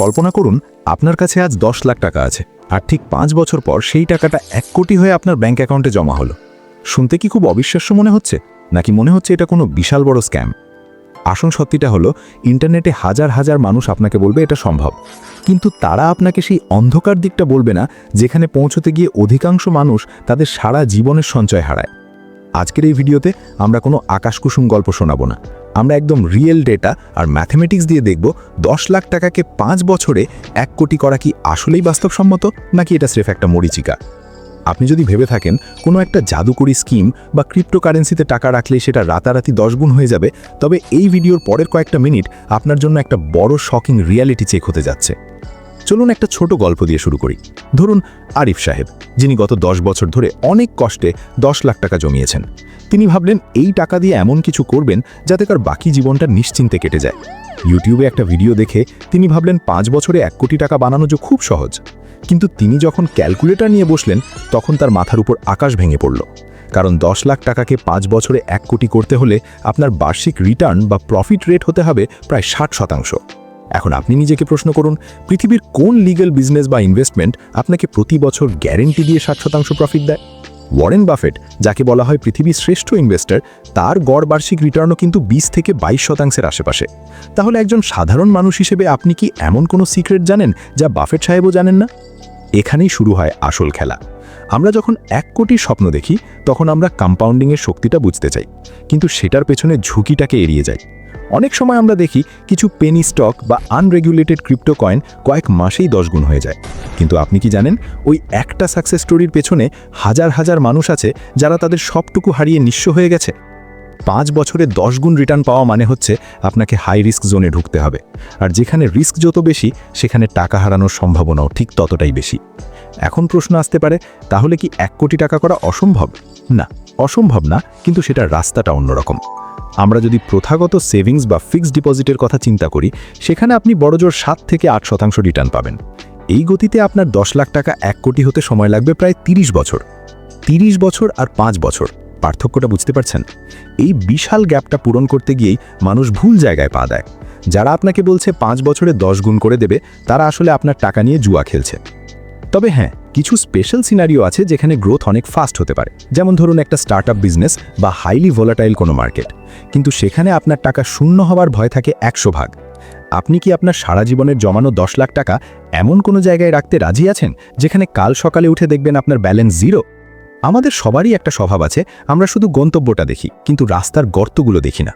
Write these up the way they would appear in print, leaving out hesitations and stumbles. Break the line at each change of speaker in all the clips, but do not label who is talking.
কল্পনা করুন আপনার কাছে আজ 10 লাখ টাকা আছে আর ঠিক 5 বছর পর সেই টাকাটা 1 কোটি হয়ে আপনার ব্যাংক অ্যাকাউন্টে জমা হলো। শুনতে কি খুব অবিশ্বাস্য মনে হচ্ছে, নাকি মনে হচ্ছে এটা কোনো বিশাল বড় স্ক্যাম? আসল সত্যিটা হলো, ইন্টারনেটে হাজার হাজার মানুষ আপনাকে বলবে এটা সম্ভব, কিন্তু তারা আপনাকে সেই অন্ধকার দিকটা বলবে না যেখানে পৌঁছতে গিয়ে অধিকাংশ মানুষ তাদের সারা জীবনের সঞ্চয় হারায়। আজকের এই ভিডিওতে আমরা কোনো আকাশকুসুম গল্প শোনাবো না, আমরা একদম রিয়েল ডেটা আর ম্যাথমেটিক্স দিয়ে দেখব 10 লাখ টাকাকে 5 বছরে 1 কোটি করা কি আসলেই বাস্তবসম্মত, নাকি এটা স্রেফ একটা মরীচিকা। আপনি যদি ভেবে থাকেন কোনো একটা জাদুকরি স্কিম বা ক্রিপ্টোকারেন্সিতে টাকা রাখলে সেটা রাতারাতি 10 গুণ হয়ে যাবে, তবে এই ভিডিওর পরের কয়েকটা মিনিট আপনার জন্য একটা বড় শকিং রিয়ালিটি চেক হতে যাচ্ছে। চলুন একটা ছোট গল্প দিয়ে শুরু করি। ধরুন আরিফ সাহেব, যিনি গত 10 বছর ধরে অনেক কষ্টে 10 লাখ টাকা জমিয়েছেন। তিনি ভাবলেন এই টাকা দিয়ে এমন কিছু করবেন যাতে তার বাকি জীবনটা নিশ্চিন্তে কেটে যায়। ইউটিউবে একটা ভিডিও দেখে তিনি ভাবলেন 5 বছরে 1 কোটি টাকা বানানো যে খুব সহজ। কিন্তু তিনি যখন ক্যালকুলেটর নিয়ে বসলেন তখন তার মাথার উপর আকাশ ভেঙে পড়ল। কারণ 10 লাখ টাকাকে 5 বছরে 1 কোটি করতে হলে আপনার বার্ষিক রিটার্ন বা প্রফিট রেট হতে হবে প্রায় 60%। এখন আপনি নিজেকে প্রশ্ন করুন, পৃথিবীর কোন লিগ্যাল বিজনেস বা ইনভেস্টমেন্ট আপনাকে প্রতি বছর গ্যারেন্টি দিয়ে 60% প্রফিট দেয়? ওয়ারেন বাফেট, যাকে বলা হয় পৃথিবীর শ্রেষ্ঠ ইনভেস্টর, তার গড় বার্ষিক রিটার্নও কিন্তু 20 থেকে 22% আশেপাশে। তাহলে একজন সাধারণ মানুষ হিসেবে আপনি কি এমন কোনো সিক্রেট জানেন যা বাফেট সাহেবও জানেন না? এখানেই শুরু হয় আসল খেলা। আমরা যখন 1 কোটির স্বপ্ন দেখি তখন আমরা কম্পাউন্ডিংয়ের শক্তিটা বুঝতে চাই, কিন্তু সেটার পেছনে ঝুঁকিটাকে এড়িয়ে যাই। অনেক সময় আমরা দেখি কিছু পেনি স্টক বা আনরেগুলেটেড ক্রিপ্টো কয়েন কয়েক মাসেই 10 গুণ হয়ে যায়। কিন্তু আপনি কি জানেন, ওই একটা সাকসেস স্টোরির পেছনে হাজার হাজার মানুষ আছে যারা তাদের সবটুকু হারিয়ে নিঃস্ব হয়ে গেছে। 5 বছরে 10 গুণ রিটার্ন পাওয়া মানে হচ্ছে আপনাকে হাই রিস্ক জোনে ঢুকতে হবে, আর যেখানে রিস্ক যত বেশি সেখানে টাকা হারানোর সম্ভাবনাও ঠিক ততটাই বেশি। এখন প্রশ্ন আসতে পারে, তাহলে কি 1 কোটি টাকা করা অসম্ভব? না, অসম্ভব না, কিন্তু সেটার রাস্তাটা অন্যরকম। আমরা যদি প্রথাগত সেভিংস বা ফিক্সড ডিপোজিটের কথা চিন্তা করি, সেখানে আপনি বড়জোর 7 থেকে 8% রিটার্ন পাবেন। এই গতিতে আপনার 10 লাখ টাকা 1 কোটি হতে সময় লাগবে প্রায় 30 বছর। 30 বছর আর 5 বছর, পার্থক্যটা বুঝতে পারছেন? এই বিশাল গ্যাপটা পূরণ করতে গিয়েই মানুষ ভুল জায়গায় পা দেয়। যারা আপনাকে বলছে 5 বছরে 10 গুণ করে দেবে, তারা আসলে আপনার টাকা নিয়ে জুয়া খেলছে। তবে হ্যাঁ, কিছু স্পেশাল সিনারিও আছে যেখানে গ্রোথ অনেক ফাস্ট হতে পারে, যেমন ধরুন একটা স্টার্টআপ বিজনেস বা হাইলি ভোলাটাইল কোনো মার্কেট। কিন্তু সেখানে আপনার টাকা শূন্য হওয়ার ভয় থাকে 100 ভাগ। আপনি কি আপনার সারা জীবনের জমানো 10 লাখ টাকা এমন কোনো জায়গায় রাখতে রাজি আছেন যেখানে কাল সকালে উঠে দেখবেন আপনার ব্যালেন্স জিরো? আমাদের সবারই একটা স্বভাব আছে, আমরা শুধু গন্তব্যটা দেখি কিন্তু রাস্তার গর্তগুলো দেখি না।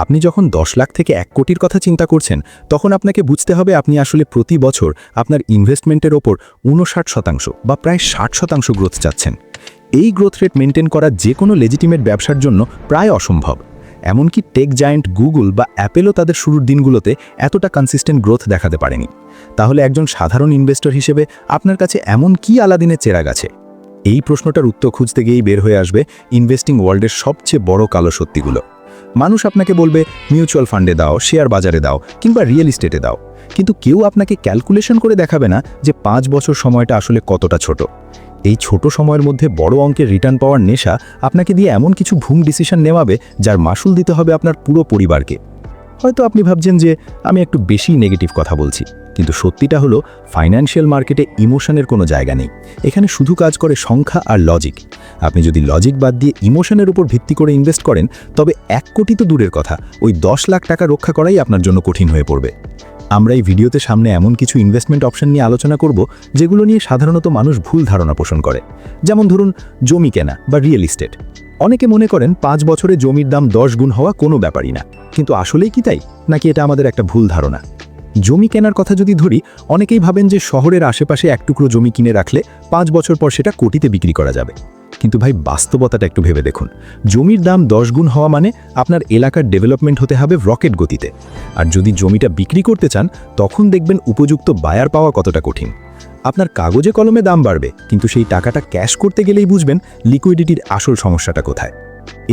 আপনি যখন 10 লাখ থেকে 1 কোটির কথা চিন্তা করছেন, তখন আপনাকে বুঝতে হবে আপনি আসলে প্রতি বছর আপনার ইনভেস্টমেন্টের ওপর 59% বা প্রায় 60% গ্রোথ চাচ্ছেন। এই গ্রোথ রেট মেনটেন করা যে কোনো লেজিটিমেট ব্যবসার জন্য প্রায় অসম্ভব। এমনকি টেক জায়ান্ট গুগল বা অ্যাপেলও তাদের শুরুর দিনগুলোতে এতটা কনসিস্টেন্ট গ্রোথ দেখাতে পারেনি। তাহলে একজন সাধারণ ইনভেস্টর হিসেবে আপনার কাছে এমন কি আলাদিনের চেরাগ আছে? এই প্রশ্নটার উত্তর খুঁজতে গিয়েই বের হয়ে আসবে ইনভেস্টিং ওয়ার্ল্ডের সবচেয়ে বড় কালো সত্যিগুলো। মানুষ আপনাকে বলবে মিউচুয়াল ফান্ডে দাও, শেয়ার বাজারে দাও, কিংবা রিয়েল এস্টেটে দাও, কিন্তু কেউ আপনাকে ক্যালকুলেশন করে দেখাবে না যে 5 বছর সময়টা আসলে কতটা ছোট। এই ছোট সময়ের মধ্যে বড় অঙ্কের রিটার্ন পাওয়ার নেশা আপনাকে দিয়ে এমন কিছু ভুল ডিসিশন নেওয়াবে যার মাসুল দিতে হবে আপনার পুরো পরিবারকে। হয়তো আপনি ভাবছেন যে আমি একটু বেশি নেগেটিভ কথা বলছি, কিন্তু সত্যিটা হলো ফাইন্যান্সিয়াল মার্কেটে ইমোশনের কোনো জায়গা নেই। এখানে শুধু কাজ করে সংখ্যা আর লজিক। আপনি যদি লজিক বাদ দিয়ে ইমোশনের উপর ভিত্তি করে ইনভেস্ট করেন, তবে 1 কোটি তো দূরের কথা, ওই 10 লাখ টাকা রক্ষা করাই আপনার জন্য কঠিন হয়ে পড়বে। আমরা এই ভিডিওতে সামনে এমন কিছু ইনভেস্টমেন্ট অপশন নিয়ে আলোচনা করব যেগুলো নিয়ে সাধারণত মানুষ ভুল ধারণা পোষণ করে। যেমন ধরুন জমি কেনা বা রিয়েল এস্টেট। অনেকে মনে করেন 5 বছরে জমির দাম 10 গুণ হওয়া কোনো ব্যাপারই না, কিন্তু আসলেই কি তাই, নাকি এটা আমাদের একটা ভুল ধারণা? জমি কেনার কথা যদি ধরি, অনেকেই ভাবেন যে শহরের আশেপাশে এক টুকরো জমি কিনে রাখলে 5 বছর পর সেটা কোটিতে বিক্রি করা যাবে। কিন্তু ভাই, বাস্তবতাটা একটু ভেবে দেখুন। জমির দাম 10 গুণ হওয়া মানে আপনার এলাকার ডেভেলপমেন্ট হতে হবে রকেট গতিতে। আর যদি জমিটা বিক্রি করতে চান, তখন দেখবেন উপযুক্ত বায়ার পাওয়া কতটা কঠিন। আপনার কাগজে কলমে দাম বাড়বে, কিন্তু সেই টাকাটা ক্যাশ করতে গেলেই বুঝবেন লিকুইডিটির আসল সমস্যাটা কোথায়।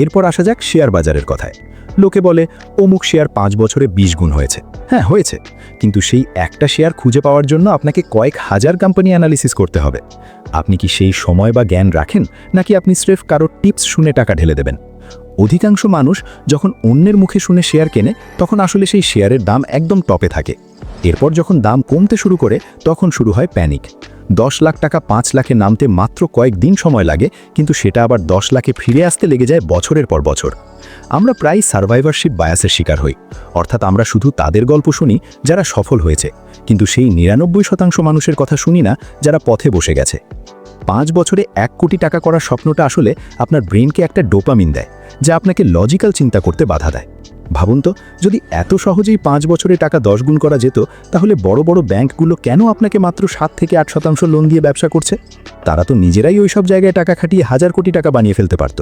এরপর আসা যাক শেয়ার বাজারের কথায়। লোকে বলে অমুক শেয়ার 5 বছরে 20 গুণ হয়েছে। হ্যাঁ, হয়েছে, কিন্তু সেই একটা শেয়ার খুঁজে পাওয়ার জন্য আপনাকে কয়েক হাজার কোম্পানি অ্যানালিসিস করতে হবে। আপনি কি সেই সময় বা জ্ঞান রাখেন, নাকি আপনি স্রেফ কারোর টিপস শুনে টাকা ঢেলে দেবেন? অধিকাংশ মানুষ যখন অন্যের মুখে শুনে শেয়ার কেনে, তখন আসলে সেই শেয়ারের দাম একদম টপে থাকে। এরপর যখন দাম কমতে শুরু করে তখন শুরু হয় প্যানিক। 10 লাখ টাকা 5 লাখে নামতে মাত্র কয়েকদিন সময় লাগে, কিন্তু সেটা আবার 10 লাখে ফিরে আসতে লেগে যায় বছরের পর বছর। আমরা প্রায় সার্ভাইভারশিপ বায়াসের শিকার হই, অর্থাৎ আমরা শুধু তাদের গল্প শুনি যারা সফল হয়েছে, কিন্তু সেই 99% মানুষের কথা শুনি না যারা পথে বসে গেছে। 5 বছরে 1 কোটি টাকা করার স্বপ্নটা আসলে আপনার ব্রেনকে একটা ডোপামিন দেয়, যা আপনাকে লজিক্যাল চিন্তা করতে বাধা দেয়। ভাবুন তো, যদি এত সহজেই 5 বছরে টাকা 10 গুণ করা যেত, তাহলে বড় বড় ব্যাংকগুলো কেন আপনাকে মাত্র 7 থেকে 8% লোন দিয়ে ব্যবসা করছে? তারা তো নিজেরাই ওই সব জায়গায় টাকা খাটিয়ে 1000 কোটি টাকা বানিয়ে ফেলতে পারত।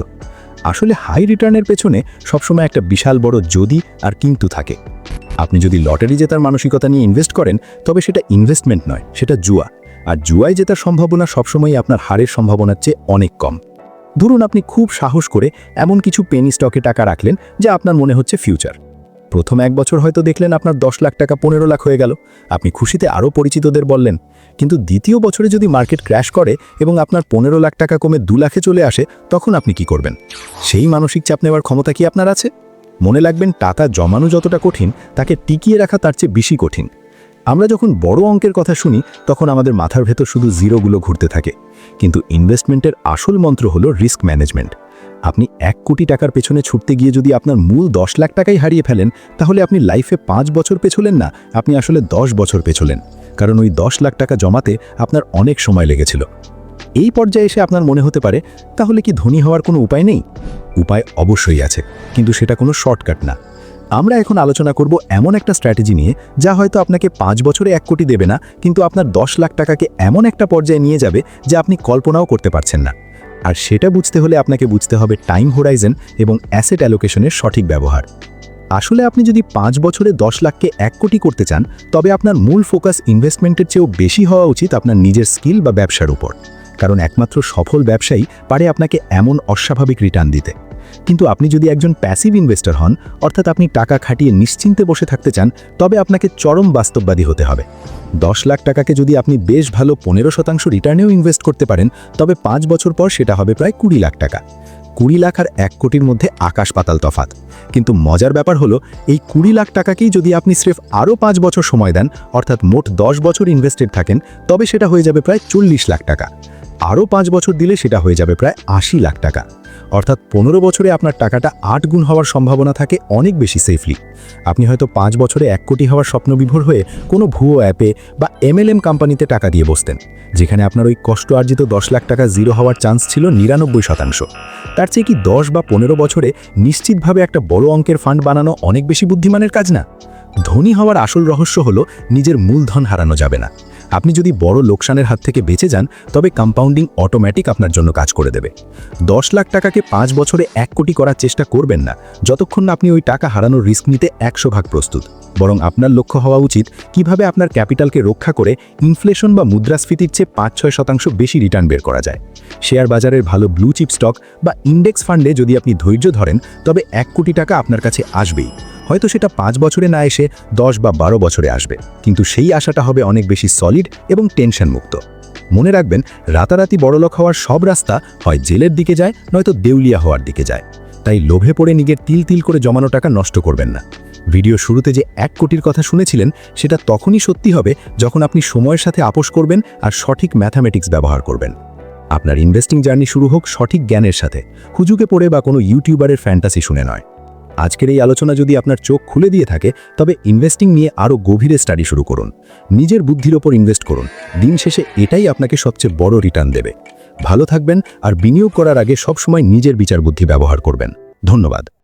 আসলে হাই রিটার্নের পেছনে সবসময় একটা বিশাল বড় যদি আর কিন্তু থাকে। আপনি যদি লটারি জেতার মানসিকতা নিয়ে ইনভেস্ট করেন, তবে সেটা ইনভেস্টমেন্ট নয়, সেটা জুয়া। আর জুয়ায় জেতার সম্ভাবনা সবসময়ই আপনার হারের সম্ভাবনার চেয়ে অনেক কম। ধরুন আপনি খুব সাহস করে এমন কিছু পেনি স্টকে টাকা রাখলেন যা আপনার মনে হচ্ছে ফিউচার। প্রথম 1 বছর হয়তো দেখলেন আপনার 10 লাখ টাকা 15 লাখ হয়ে গেল, আপনি খুশিতে আরও পরিচিতদের বললেন। কিন্তু দ্বিতীয় বছরে যদি মার্কেট ক্র্যাশ করে এবং আপনার 15 লাখ টাকা কমে 2 লাখে চলে আসে, তখন আপনি কি করবেন? সেই মানসিক চাপ নেওয়ার ক্ষমতা কি আপনার আছে? মনে রাখবেন, টাকা জমানো যতটা কঠিন, তাকে টিকিয়ে রাখা তার চেয়ে বেশি কঠিন। আমরা যখন বড় অঙ্কের কথা শুনি, তখন আমাদের মাথার ভেতর শুধু জিরোগুলো ঘুরতে থাকে, কিন্তু ইনভেস্টমেন্টের আসল মন্ত্র হলো রিস্ক ম্যানেজমেন্ট। আপনি 1 কোটি টাকার পেছনে ছুটতে গিয়ে যদি আপনার মূল 10 লাখ টাকাই হারিয়ে ফেলেন, তাহলে আপনি লাইফে 5 বছর পেছলেন না, আপনি আসলে 10 বছর পেছলেন, কারণ ওই 10 লাখ টাকা জমাতে আপনার অনেক সময় লেগেছিল। এই পর্যায়ে এসে আপনার মনে হতে পারে, তাহলে কি ধনী হওয়ার কোনো উপায় নেই? উপায় অবশ্যই আছে, কিন্তু সেটা কোনো শর্টকাট না। আমরা এখন আলোচনা করব এমন একটা স্ট্র্যাটেজি নিয়ে, যা হয়তো আপনাকে 5 বছরে 1 কোটি দেবে না, কিন্তু আপনার 10 লাখ টাকাকে এমন একটা পর্যায়ে নিয়ে যাবে যা আপনি কল্পনাও করতে পারছেন না। আর সেটা বুঝতে হলে আপনাকে বুঝতে হবে টাইম হোরাইজন এবং অ্যাসেট অ্যালোকেশনের সঠিক ব্যবহার। আসলে আপনি যদি 5 বছরে 10 লাখকে 1 কোটি করতে চান, তবে আপনার মূল ফোকাস ইনভেস্টমেন্টের চেয়েও বেশি হওয়া উচিত আপনার নিজের স্কিল বা ব্যবসার উপর, কারণ একমাত্র সফল ব্যবসায়ী পারে আপনাকে এমন অস্বাভাবিক রিটার্ন দিতে। কিন্তু আপনি যদি একজন প্যাসিভ ইনভেস্টর হন, অর্থাৎ আপনি টাকা খাটিয়ে নিশ্চিন্তে বসে থাকতে চান, তবে আপনাকে চরম বাস্তববাদী হতে হবে। 10 লাখ টাকাকে যদি আপনি বেশ ভালো 15% রিটার্নেও ইনভেস্ট করতে পারেন, তবে 5 বছর পর সেটা হবে প্রায় 20 লাখ টাকা। 20 লাখ আর 1 কোটির মধ্যে আকাশ পাতাল তফাৎ। কিন্তু মজার ব্যাপার হলো, এই 20 লাখ টাকাকেই যদি আপনি স্রেফ আরও 5 বছর সময় দেন, অর্থাৎ মোট 10 বছর ইনভেস্টেড থাকেন, তবে সেটা হয়ে যাবে প্রায় 40 লাখ টাকা। আরও 5 বছর দিলে সেটা হয়ে যাবে প্রায় 80 লাখ টাকা। অর্থাৎ 15 বছরে আপনার টাকাটা 8 গুণ হওয়ার সম্ভাবনা থাকে অনেক বেশি সেফলি। আপনি হয়তো 5 বছরে 1 কোটি হওয়ার স্বপ্নবিভোর হয়ে কোনো ভুয়ো অ্যাপে বা MLM কোম্পানিতে টাকা দিয়ে বসতেন, যেখানে আপনার ওই কষ্ট অর্জিত 10 লাখ টাকা জিরো হওয়ার চান্স ছিল 99%। তার চেয়ে কি 10 বা 15 বছরে নিশ্চিতভাবে একটা বড় অঙ্কের ফান্ড বানানো অনেক বেশি বুদ্ধিমানের কাজ না? ধনী হওয়ার আসল রহস্য হলো নিজের মূলধন হারানো যাবে না। আপনি যদি বড় লোকসানের হাত থেকে বেঁচে যান, তবে কম্পাউন্ডিং অটোমেটিক আপনার জন্য কাজ করে দেবে। 10 লাখ টাকাকে 5 বছরে 1 কোটি করার চেষ্টা করবেন না, যতক্ষণ না আপনি ওই টাকা হারানোর রিস্ক নিতে 100% প্রস্তুত। বরং আপনার লক্ষ্য হওয়া উচিত কিভাবে আপনার ক্যাপিটালকে রক্ষা করে ইনফ্লেশন বা মুদ্রাস্ফীতির চেয়ে 5-6% বেশি রিটার্ন বের করা যায়। শেয়ার বাজারের ভালো ব্লু চিপ স্টক বা ইন্ডেক্স ফান্ডে যদি আপনি ধৈর্য ধরেন, তবে 1 কোটি টাকা আপনার কাছে আসবেই। হয়তো সেটা 5 বছরে না এসে 10 বা 12 বছরে আসবে, কিন্তু সেই আশাটা হবে অনেক বেশি সলিড এবং টেনশন মুক্ত। মনে রাখবেন, রাতারাতি বড়লোক হওয়ার সব রাস্তা হয় জেলের দিকে যায়, নয়তো দেউলিয়া হওয়ার দিকে যায়। তাই লোভে পড়ে নিজের তিল তিল করে জমানো টাকা নষ্ট করবেন না। ভিডিও শুরুতে যে 1 কোটির কথা শুনেছিলেন, সেটা তখনই সত্যি হবে যখন আপনি সময়ের সাথে আপোষ করবেন আর সঠিক ম্যাথামেটিক্স ব্যবহার করবেন। আপনার ইনভেস্টিং জার্নি শুরু হোক সঠিক জ্ঞানের সাথে, হুজুকে পড়ে বা কোনো ইউটিউবারের ফ্যান্টাসি শুনে নয়। আজকের এই আলোচনা যদি আপনার চোখ খুলে দিয়ে থাকে, তবে ইনভেস্টিং নিয়ে আরও গভীরে স্টাডি শুরু করুন। নিজের বুদ্ধির ওপর ইনভেস্ট করুন। দিন শেষে এটাই আপনাকে সবচেয়ে বড় রিটার্ন দেবে। ভালো থাকবেন, আর বিনিয়োগ করার আগে সবসময় নিজের বিচার বুদ্ধি ব্যবহার করবেন। ধন্যবাদ।